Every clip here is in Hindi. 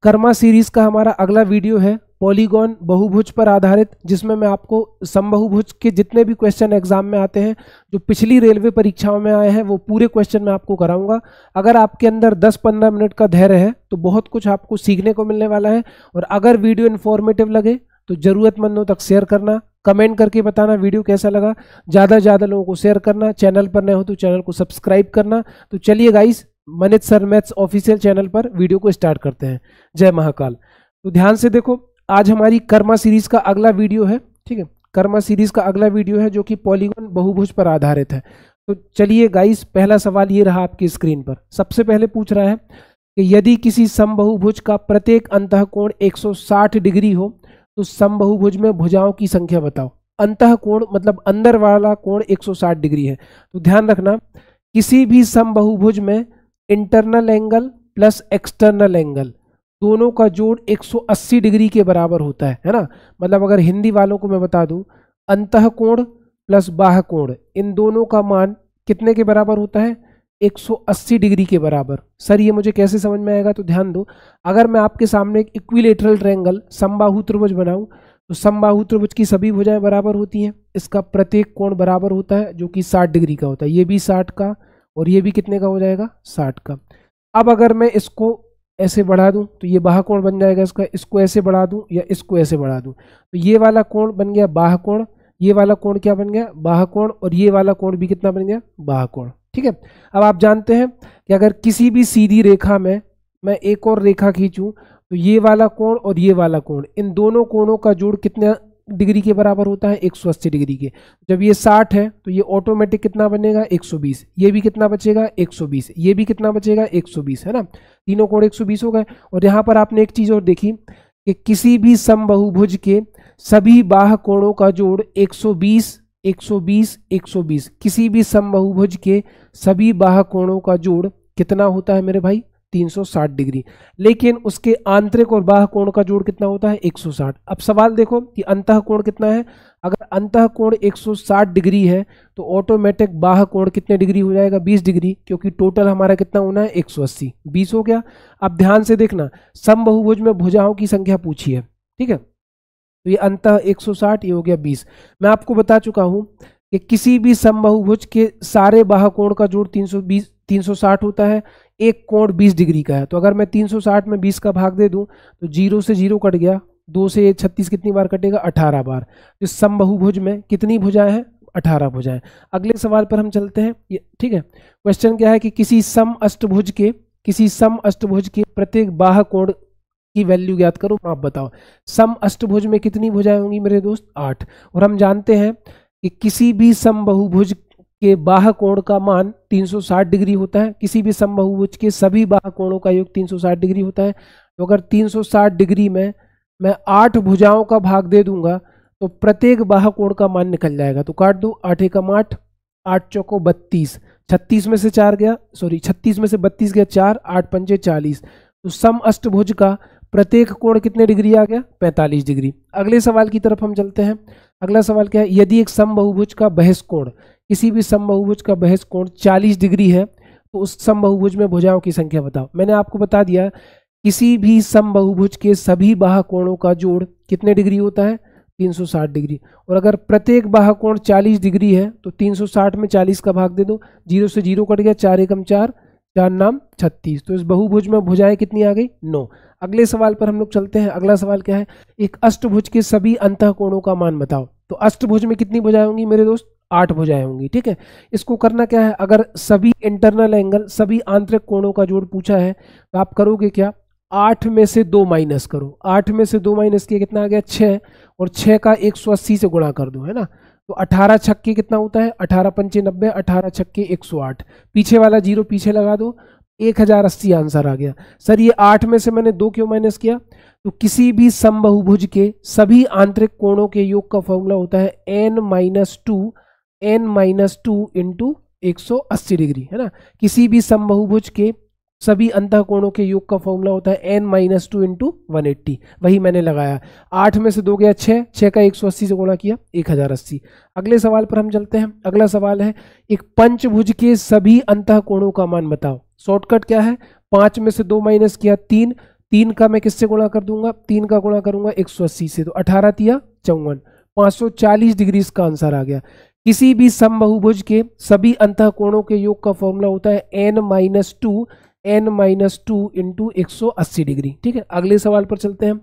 कर्मा सीरीज का हमारा अगला वीडियो है पॉलीगॉन बहुभुज पर आधारित, जिसमें मैं आपको समबाहुभुज के जितने भी क्वेश्चन एग्जाम में आते हैं, जो पिछली रेलवे परीक्षाओं में आए हैं, वो पूरे क्वेश्चन मैं आपको कराऊंगा। अगर आपके अंदर 10-15 मिनट का धैर्य है तो बहुत कुछ आपको सीखने को मिलने वाला है। और अगर वीडियो इन्फॉर्मेटिव लगे तो ज़रूरतमंदों तक शेयर करना, कमेंट करके बताना वीडियो कैसा लगा, ज़्यादा से ज़्यादा लोगों को शेयर करना, चैनल पर नए हो तो चैनल को सब्सक्राइब करना। तो चलिए guys, Manit sir maths official channel पर वीडियो को स्टार्ट करते हैं। जय महाकाल। तो ध्यान से देखो, आज हमारी कर्मा सीरीज का अगला वीडियो है, ठीक है। कर्मा सीरीज का अगला वीडियो है जो कि पॉलीगॉन बहुभुज पर आधारित है। तो चलिए गाइस, पहला सवाल ये रहा आपकी स्क्रीन पर। सबसे पहले पूछ रहा है कि यदि किसी समबाहुभुज का प्रत्येक अंतःकोण 160 डिग्री हो तो समबाहुभुज में भुजाओं की संख्या बताओ। अंतःकोण मतलब अंदर वाला कोण 160 डिग्री है। तो ध्यान रखना, किसी भी समबाहुभुज में internal angle plus external angle दोनों का जोड़ 180 डिग्री के बराबर होता है ना। मतलब अगर हिंदी वालों को मैं बता दूं, अंतःकोण प्लस बाह्य कोण, इन दोनों का मान कितने के बराबर होता है? 180 डिग्री के बराबर। सर ये मुझे कैसे समझ में आएगा? तो ध्यान दो, अगर मैं आपके सामने एक इक्विलेटरल ट्रायंगल समबाहु त्रिभुज बनाऊं तो समबाहु त्रिभुज की सभी भुजाएं बराबर होती हैं। इसका प्रत्येक कोण बराबर होता है जो कि 60 डिग्री का होता है। ये भी 60 का और ये भी कितने का हो जाएगा? 60 का। अब अगर मैं इसको ऐसे बढ़ा दूं तो ये बाह्य कोण बन जाएगा इसका। इसको ऐसे बढ़ा दूं या इसको ऐसे बढ़ा दूं तो ये वाला कोण बन गया बाह्य कोण, ये वाला कोण क्या बन गया? बाह्य कोण, और ये वाला कोण भी कितना बन गया? बाह्य कोण। ठीक है। अब आप जानते हैं कि अगर किसी भी सीधी रेखा में मैं एक और रेखा खींचूं तो ये वाला कोण और ये वाला कोण, इन दोनों कोणों का जोड़ कितने डिग्री के बराबर होता है? 180 डिग्री के। जब ये 60 है तो ये ऑटोमेटिक कितना बनेगा? 120। ये भी कितना बचेगा? 120। ये भी कितना बचेगा? 120, है ना। तीनों कोण 120 हो गए। और यहाँ पर आपने एक चीज और देखी कि किसी भी समबाहुभुज के सभी बाह्य कोणों का जोड़ 120, 120, 120। किसी भी समबाहुभुज के सभी बाह्य कोणों का जोड़ कितना होता है मेरे भाई? 360 डिग्री। लेकिन उसके आंतरिक और बाह्य कोण का जोड़ कितना होता है? 160। अब सवाल देखो कि अंतः कोण कितना है। अगर अंतः कोण 160 डिग्री है तो ऑटोमेटिक बाह्य कोण कितने डिग्री हो जाएगा? 20 डिग्री, क्योंकि टोटल हमारा कितना होना है? 180। 20 हो गया। अब ध्यान से देखना, समबाहुभुज में भुजाओं की संख्या पूछी है, ठीक है। तो ये अंतः 160, ये हो गया 20। मैं आपको बता चुका हूं कि किसी भी समबाहुभुज के सारे बाह्य कोण का जोड़ 360 होता है। एक कोण 20 डिग्री का है, तो अगर मैं 360 में 20 का भाग दे दूं तो 0 से 0 कट गया, 2 से 36 कितनी बार कटेगा? 18 बार। इस समबाहुभुज में कितनी भुजाएं हैं? 18 भुजाएं। अगले सवाल पर हम चलते हैं, ठीक है। क्वेश्चन क्या है कि किसी समअष्टभुज के प्रत्येक बाह्य कोण की वैल्यू ज्ञात करो, आप बताओ। समअष्टभुज में कितनी भुजाएं होंगी मेरे दोस्त? 8। और हम जानते हैं कि किसी भी समबाहुभुज के बाह्य कोण का मान 360 डिग्री होता है। किसी भी समबाहुभुज के सभी बाह्य कोणों का योग 360 डिग्री होता है। तो अगर 360 डिग्री में मैं 8 भुजाओं का भाग दे दूंगा तो प्रत्येक बाह्य कोण का मान निकल जाएगा। तो काट दो, 8 एकम 8, 8 चौको 32, 36 में से 4 गया, 36 में से 32 गया 4, 8 पंजे 40। तो समअष्टभुज का प्रत्येक कोण कितने डिग्री आ गया? 45 डिग्री। अगले सवाल की तरफ हम चलते हैं। अगला सवाल क्या है? यदि एक समबाहुभुज का बहिष्ठ कोण, किसी भी समबाहुभुज का बहिष्ठ कोण 40 डिग्री है तो उस समबाहुभुज में भुजाओं की संख्या बताओ। मैंने आपको बता दिया, किसी भी समबाहुभुज के सभी बाह्य कोणों का जोड़ कितने डिग्री होता है? 360 डिग्री। और अगर प्रत्येक बाह्य कोण 40 डिग्री है तो 360 में 40 का भाग दे दो, 0 से 0 कट गया, 4 एकम 4, 4 नाम 36। तो इस बहुभुज में भुजाएं कितनी आ गई? 9। अगले सवाल पर हम लोग चलते हैं। अगला सवाल क्या है? एक अष्टभुज के सभी अंतःकोणों का मान बताओ। तो अष्टभुज में कितनी भुजाएं होंगी मेरे दोस्त? 8 भुजाएं होंगी, ठीक है। इसको करना क्या है? अगर सभी इंटरनल एंगल, सभी आंतरिक कोणों का जोड़ पूछा है तो आप करोगे क्या? 8 में से 2 माइनस करो। 8 में से 2 माइनस किया कितना आ गया? 6, और 6 का 180 से गुणा कर दो, है ना। तो 18 छक्के कितना होता है? 18 पंचे 90, 18 छक्के 108। पीछे वाला 0 पीछे लगा दो, 1080 आंसर आ गया। सर ये 8 में से मैंने 2 क्यों माइनस किया? तो किसी भी समबाहुभुज के सभी आंतरिक कोणों के योग का फॉर्मूला होता है n-2 इंटू 180 डिग्री, है ना। किसी भी समबाहुभुज के सभी अंतःकोणों के योग का फॉर्मूला होता है n-2 इंटू 180। वही मैंने लगाया। 8 में से 2 गया 6, 6 का 180 से गुणा किया 1080। अगले सवाल पर हम चलते हैं। अगला सवाल है, एक पंचभुज के सभी अंतःकोणों का मान बताओ। शॉर्टकट क्या है? 5 में से 2 माइनस किया 3, 3 का मैं किससे गुणा कर दूंगा, 3 का गुणा करूंगा 180 से, तो 18 तिया 54, 540 डिग्री इसका आंसर आ गया। किसी भी समबाहुभुज के सभी अंतःकोणों के योग का फॉर्मूला होता है n-2 इंटू 180 डिग्री। ठीक है, अगले सवाल पर चलते हैं।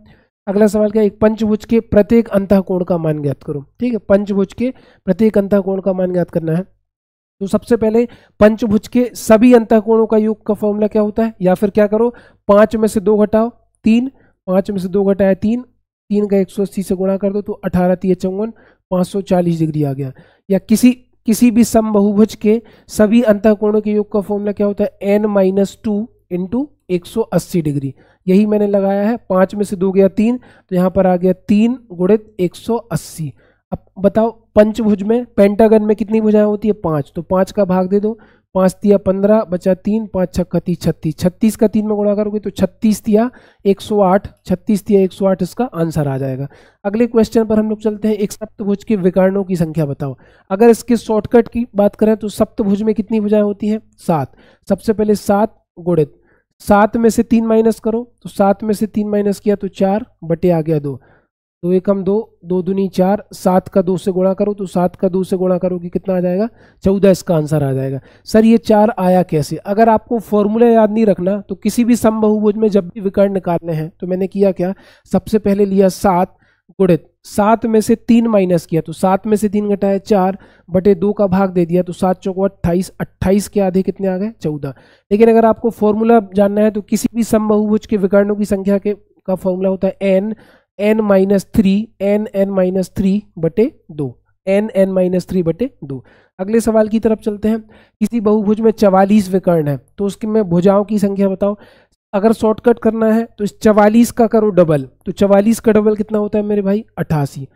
अगला सवाल क्या है, एक पंचभुज के प्रत्येक अंतःकोण का मान ज्ञात करो। ठीक है, पंचभुज के प्रत्येक अंतःकोण का मान ज्ञात करना है। तो सबसे पहले पंचभुज के सभी अंतःकोणों का योग का फॉर्मूला क्या होता है, या फिर क्या करो 5 में से 2 घटाओ 3, 5 में से 2 घटाया 3, 3 का 180 से गुणा कर दो तो 18 तिया 54, 540 डिग्री आ गया। या किसी भी समबाहुभुज के सभी अंतःकोणों के योग का फॉर्मूला क्या होता है, n-2 इंटू 180 डिग्री। यही मैंने लगाया है, 5 में से 2 गया 3, तो यहाँ पर आ गया 3 गुणित 180। अब बताओ पंचभुज में, पेंटागन में कितनी भुजाएं होती है, 5, तो 5 का भाग दे दो, 5 तिया 15 बचा 3, 5 छक्का 30, 36 का 3 में गुणा करोगे तो 36 तिया 108, 36 तिया 108 इसका आंसर आ जाएगा। अगले क्वेश्चन पर हम लोग चलते हैं। एक सप्तभुज के विकर्णों की संख्या बताओ। अगर इसके शॉर्टकट की बात करें तो सप्तभुज में कितनी भुजाएं होती हैं, 7। सबसे पहले 7 गुणित 7 में से 3 माइनस करो, तो 7 में से 3 माइनस किया तो 4 बटे आ गया 2, 2 एकम 2, 2 दूनी 4, 7 का 2 से गुणा करो, तो 7 का 2 से गुणा करोगे कितना आ जाएगा, 14 इसका आंसर आ जाएगा। सर ये 4 आया कैसे? अगर आपको फॉर्मूला याद नहीं रखना तो किसी भी समबाहुभुज में जब भी विकर्ण निकालने हैं तो मैंने किया क्या, सबसे पहले लिया 7 गुणित 7 में से 3 माइनस किया, तो 7 में से 3 घटाया 4 बटे 2 का भाग दे दिया, तो 7 चौको 28, 28 के आधे कितने आ गए, 14। लेकिन अगर आपको फॉर्मूला जानना है तो किसी भी समबाहुभुज के विकर्णों की संख्या का फॉर्मूला होता है n-3 बटे 2, n-3 बटे 2। अगले सवाल की तरफ चलते हैं। किसी बहुभुज में 44 विकर्ण है तो उसके में भुजाओं की संख्या बताओ। अगर शॉर्टकट करना है तो इस 44 का करो डबल, तो 44 का डबल कितना होता है मेरे भाई, 88।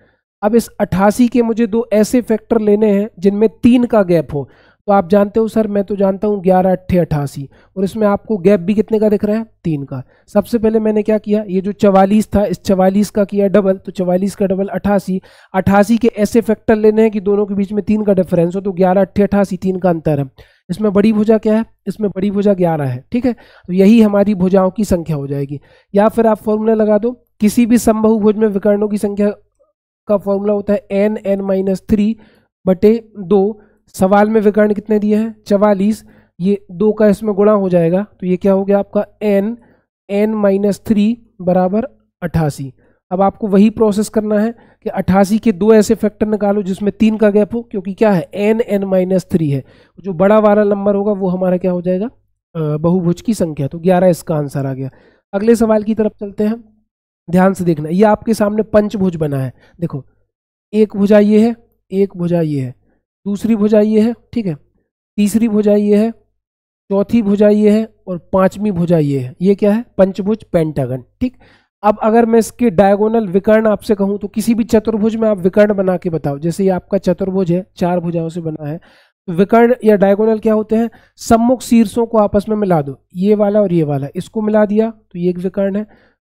अब इस 88 के मुझे 2 ऐसे फैक्टर लेने हैं जिनमें 3 का गैप हो। तो आप जानते हो सर, मैं तो जानता हूँ 11 8 88, और इसमें आपको गैप भी कितने का दिख रहा है, 3 का। सबसे पहले मैंने क्या किया, ये जो 44 था इस 44 का किया डबल, तो 44 का डबल 88। 88 के ऐसे फैक्टर लेने हैं कि दोनों के बीच में 3 का डिफरेंस हो, तो 11 8 88 3 का अंतर है। इसमें बड़ी भुजा क्या है, इसमें बड़ी भुजा 11 है। ठीक है, तो यही हमारी भुजाओं की संख्या हो जाएगी। या फिर आप फॉर्मूला लगा दो, किसी भी समबाहुभुज में विकर्णों की संख्या का फॉर्मूला होता है n-3 बटे 2। सवाल में विकर्ण कितने दिए हैं, 44, ये 2 का इसमें गुणा हो जाएगा, तो ये क्या हो गया आपका n-3 बराबर 88। अब आपको वही प्रोसेस करना है कि 88 के 2 ऐसे फैक्टर निकालो जिसमें 3 का गैप हो, क्योंकि क्या है n-3 है, जो बड़ा वाला नंबर होगा वो हमारा क्या हो जाएगा, बहुभुज की संख्या। तो 11 इसका आंसर आ गया। अगले सवाल की तरफ चलते हैं, ध्यान से देखना। ये आपके सामने पंचभुज बना है, देखो एक भुजा ये है, एक भुजा ये है, दूसरी भुजा ये है, ठीक है, तीसरी भुजा ये है, चौथी भुजा ये है, और पांचवी भुजा ये है। ये क्या है, पंचभुज पेंटागन। ठीक, अब अगर मैं इसके डायगोनल विकर्ण आपसे कहूं तो किसी भी चतुर्भुज में आप विकर्ण बना के बताओ। जैसे ये आपका चतुर्भुज है, 4 भुजाओं से बना है, तो विकर्ण या डायगोनल क्या होते हैं, सम्मुख शीर्षों को आपस में मिला दो, ये वाला और ये वाला, इसको मिला दिया तो ये एक विकर्ण है।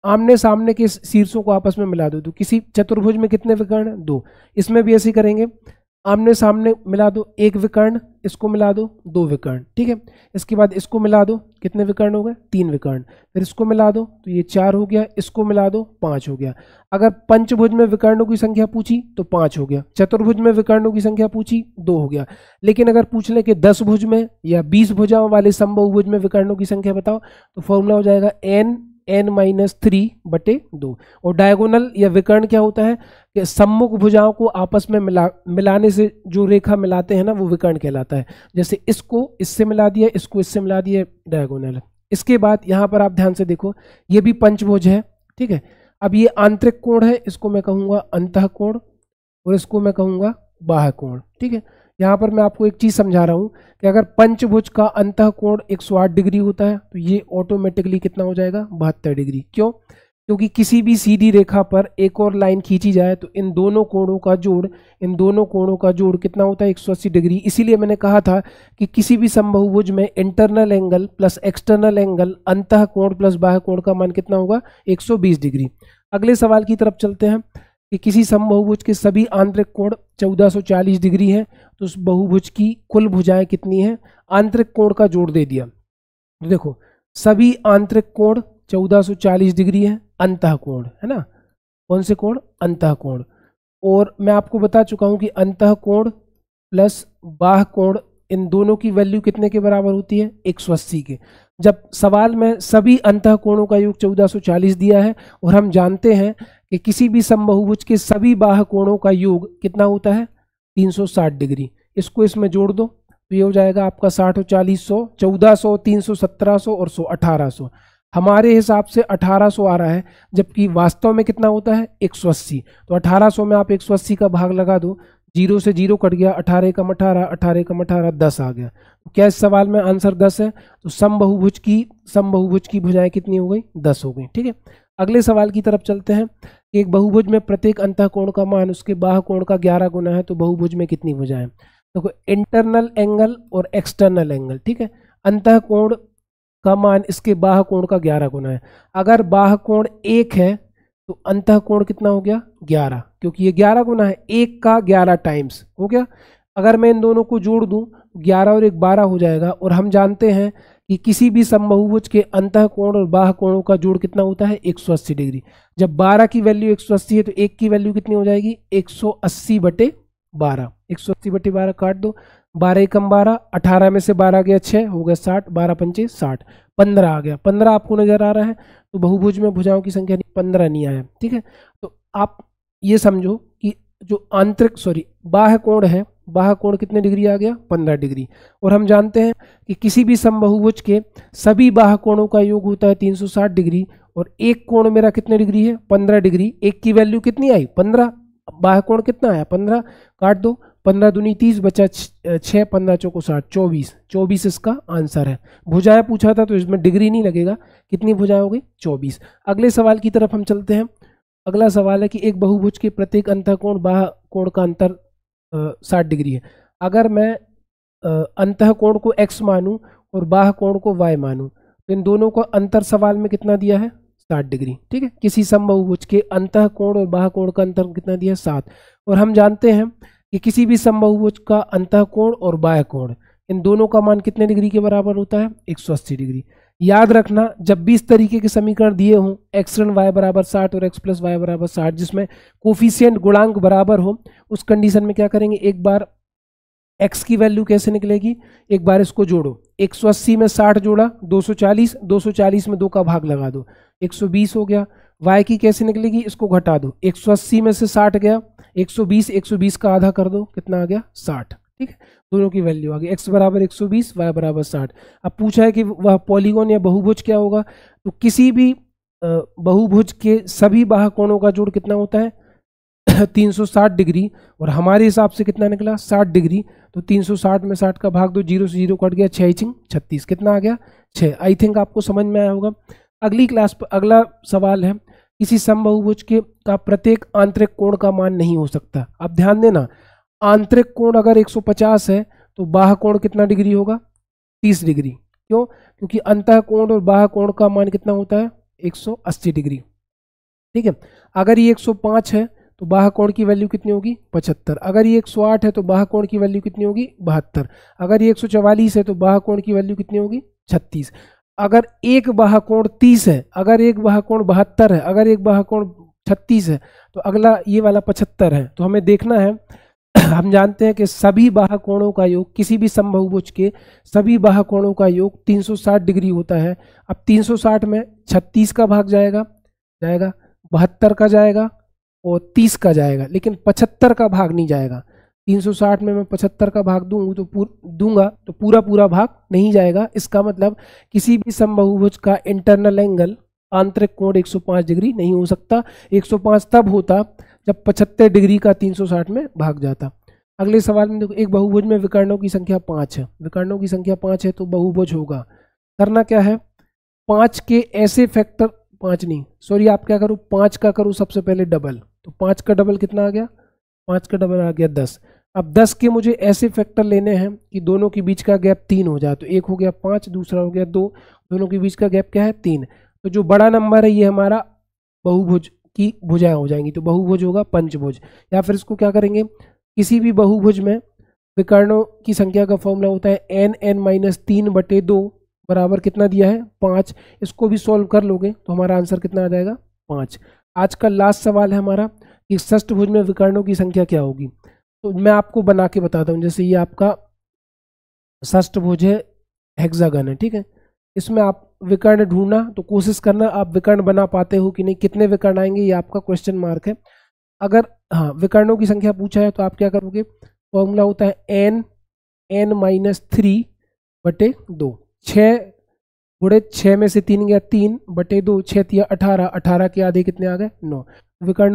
आमने सामने के शीर्षों को आपस में मिला दो, तो किसी चतुर्भुज में कितने विकर्ण हैं, 2। इसमें भी ऐसे ही करेंगे, आमने सामने मिला दो, एक विकर्ण, इसको मिला दो, 2 विकर्ण। ठीक है, इसके बाद इसको मिला दो, कितने विकर्ण हो गए, 3 विकर्ण। फिर इसको मिला दो तो ये 4 हो गया, इसको मिला दो 5 हो गया। अगर पंचभुज में विकर्णों की संख्या पूछी तो 5 हो गया, चतुर्भुज में विकर्णों की संख्या पूछी 2 हो गया। लेकिन अगर पूछ ले कि 10 भुज में या 20 भुजाओं वाले समबाहुभुज में विकर्णों की संख्या बताओ, तो फॉर्मूला हो जाएगा n-3 बटे 2। और डायगोनल या विकर्ण क्या होता है कि सम्मुख भुजाओं को आपस में मिलाने से जो रेखा मिलाते हैं ना, वो विकर्ण कहलाता है। जैसे इसको इससे मिला दिया, इसको इससे मिला दिया, डायगोनल। इसके बाद यहाँ पर आप ध्यान से देखो, ये भी पंचभुज है। ठीक है, अब ये आंतरिक कोण है, इसको मैं कहूँगा अंतः कोण, और इसको मैं कहूँगा बाह्य कोण। ठीक है, यहाँ पर मैं आपको एक चीज़ समझा रहा हूँ कि अगर पंचभुज का अंतः कोण 108 डिग्री होता है तो ये ऑटोमेटिकली कितना हो जाएगा, 72 डिग्री। क्यों? क्योंकि किसी भी सीधी रेखा पर एक और लाइन खींची जाए तो इन दोनों कोणों का जोड़ कितना होता है, 180 डिग्री। इसीलिए मैंने कहा था कि किसी भी समबाहुभुज में internal angle plus external angle, अंतः कोण प्लस बाह्य कोण का मान कितना होगा, 120 डिग्री। अगले सवाल की तरफ चलते हैं कि किसी समबाहुभुज के सभी आंतरिक कोण 1440 डिग्री हैं, तो उस बहुभुज की कुल भुजाएं कितनी हैं, आंतरिक कोण का जोड़ दे दिया। तो देखो सभी आंतरिक कोण 1440 डिग्री है अंतः कोण, है ना। कौन से कोण? अंतः कोण। और मैं आपको बता चुका हूं कि अंतः कोण प्लस बाह्य कोण इन दोनों की वैल्यू कितने के बराबर होती है? 180 के। जब सवाल में सभी अंतः कोणों का योग 1440 दिया है और हम जानते हैं कि किसी भी समबाहुभुज के सभी बाह्य कोणों का योग कितना होता है? 360 डिग्री। इसको इसमें जोड़ दो तो ये हो जाएगा आपका 60 और 40 100, 1400, 300, 1700 और 100 1800। हमारे हिसाब से 1800 आ रहा है, जबकि वास्तव में कितना होता है? 180। तो 1800 में आप 180 का भाग लगा दो, 0 से 0 कट गया, 18 कम 18, 18 कम 18 10 आ गया। तो क्या इस सवाल में आंसर 10 है? तो समबाहुभुज की भुजाएं कितनी हो गई? 10 हो गई। ठीक है, अगले सवाल की तरफ चलते हैं। एक बहुभुज में प्रत्येक अंतः कोण का मान उसके बाह्य कोण का 11 गुना है, तो बहुभुज में कितनी भुजाएं? देखो, इंटरनल एंगल और एक्सटर्नल एंगल, ठीक है, अंतः कोण का मान इसके बाह्य कोण का 11 गुना है। अगर बाह्य कोण 1 है तो अंतः कोण कितना हो गया? 11, क्योंकि ये 11 गुना है, 1 का 11 टाइम्स हो गया। अगर मैं इन दोनों को जोड़ दूं 11 और 1 12 हो जाएगा। और हम जानते हैं कि किसी भी समबाहुभुज के अंतः कोण और बाह्य कोणों का जोड़ कितना होता है? 180 डिग्री। जब 12 की वैल्यू 180 है तो 1 की वैल्यू कितनी हो जाएगी? 180/12। 180/12 काट दो, 12 कम 12, 18 में से 12 गया 6, हो गया 60, 12 पंचे 60, 15 आ गया। 15 आपको नजर आ रहा है, तो बहुभुज में भुजाओं की संख्या 15 नहीं आया। ठीक है, तो आप ये समझो कि जो बाह्य कोण है, बाह्य कोण कितने डिग्री आ गया? 15 डिग्री। और हम जानते हैं कि किसी भी समबाहुभुज के सभी बाह्य कोणों का योग होता है 360 डिग्री। और एक कोण मेरा कितने डिग्री है? 15 डिग्री। एक की वैल्यू कितनी आई? 15। बाह्य कोण कितना आया? 15। काट दो, 15 दूनी 30, बचा 6, 15 चौको 60, 24 इसका आंसर है। भुजाएं पूछा था तो इसमें डिग्री नहीं लगेगा। कितनी भुजाएं हो गई? 24। अगले सवाल की तरफ हम चलते हैं। अगला सवाल है कि एक बहुभुज के प्रत्येक अंतः कोण बाह्य कोण का अंतर 60 डिग्री है। अगर मैं अंतः कोण को x मानूं और बाह्य कोण को y मानूं तो इन दोनों का अंतर सवाल में कितना दिया है? 60 डिग्री। ठीक है, किसी समबाहुभुज के अंतः कोण और बाह्य कोण का अंतर कितना दिया है? 7। और हम जानते हैं कि किसी भी समबाहुभुज का अंतः कोण और बाह्य कोण इन दोनों का मान कितने डिग्री के बराबर होता है? 180 डिग्री। याद रखना, जब भी इस तरीके के समीकरण दिए हों x ऋण y बराबर 60 और x प्लस y बराबर 60, जिसमें कोफिशिएंट गुणांक बराबर हो, उस कंडीशन में क्या करेंगे? एक बार x की वैल्यू कैसे निकलेगी? एक बार इसको जोड़ो, 180 में 60 जोड़ा 240, 240 में 2 का भाग लगा दो, 120 हो गया। y की कैसे निकलेगी? इसको घटा दो, 180 में से 60 गया, 120, 120 का आधा कर दो, कितना आ गया? 60। ठीक है, दोनों की वैल्यू आ गई, x बराबर 120, y बराबर 60। अब पूछा है कि वह पॉलीगॉन या बहुभुज क्या होगा? तो किसी भी बहुभुज के सभी बाह्य कोणों का जोड़ कितना होता है? 360 डिग्री। और हमारे हिसाब से कितना निकला? 60 डिग्री। तो 360 में 60 का भाग दो, 0 से 0 कट गया, 6 36, कितना आ गया? 6। आई थिंक आपको समझ में आया होगा। अगली क्लास पर अगला सवाल है, किसी समबाहुभुज के का प्रत्येक आंतरिक कोण का मान नहीं हो सकता। अब ध्यान देना, आंतरिक कोण अगर 150 है तो बाह्य कोण कितना डिग्री होगा? 30 डिग्री। क्यों? क्योंकि अंतः कोण और बाह्य कोण का मान कितना होता है? 180 डिग्री। ठीक है, अगर ये 105 है तो बाह्य कोण की वैल्यू कितनी होगी? 75। अगर ये 108 है तो बाह्य कोण की वैल्यू कितनी होगी? 72। अगर ये 144 है तो बाह्य कोण की वैल्यू कितनी होगी? 36। अगर एक बाह्य कोण 30 है, अगर एक बाह्य कोण 72 है, अगर एक बाह्य कोण 36 है, तो अगला ये वाला 75 है। तो हमें देखना है, हम जानते हैं कि सभी बाह्य कोणों का योग, किसी भी समबाहुभुज के सभी बाह्य कोणों का योग 360 डिग्री होता है। अब 360 में 36 का भाग जाएगा, 72 का जाएगा और 30 का जाएगा, लेकिन 75 का भाग नहीं जाएगा। 360 में मैं 75 का भाग दूंगा तो पूरा भाग नहीं जाएगा। इसका मतलब किसी भी समबाहुभुज का इंटरनल एंगल, आंतरिक कोण 105 डिग्री नहीं हो सकता। 105 तब होता जब 75 डिग्री का 360 में भाग जाता। अगले सवाल में देखो, एक बहुभुज में विकर्णों की संख्या 5 है। विकर्णों की संख्या 5 है तो बहुभुज होगा। करना क्या है? 5 के ऐसे फैक्टर, 5 नहीं सॉरी, आप क्या करो, 5 का करो सबसे पहले डबल। तो 5 का डबल कितना आ गया? 5 का डबल आ गया 10। अब 10 के मुझे ऐसे फैक्टर लेने हैं कि दोनों के बीच का गैप 3 हो जाए। तो एक हो गया 5, दूसरा हो गया 2, दोनों के बीच का गैप क्या है? 3। तो जो बड़ा नंबर है ये हमारा बहुभुज की भुजाएं हो जाएंगी। तो बहुभुज होगा पंचभुज। या फिर इसको क्या करेंगे, किसी भी बहुभुज में विकर्णों की संख्या का फॉर्मूला होता है n n-3/2 बराबर कितना दिया है 5। इसको भी सॉल्व कर लोगे तो हमारा आंसर कितना आ जाएगा 5। आज का लास्ट सवाल है हमारा कि षष्ठभुज में विकर्णों की संख्या क्या होगी। तो मैं आपको बना के बताता हूँ। जैसे ये आपका षष्ठभुज है, हेक्सागन है, ठीक है। इसमें आप विकर्ण ढूंढना, तो कोशिश करना आप विकर्ण बना पाते हो कि नहीं, कितने विकर्ण आएंगे ये आपका क्वेश्चन मार्क है। अगर हाँ विकर्णों की संख्या पूछा है तो आप क्या करोगे, फॉर्मूला होता है n-3/2। 6 गुणे 6 में से 3 गया 3/2, 6 तिया 18, 18 के आधे कितने आ गए 9। विकर्ण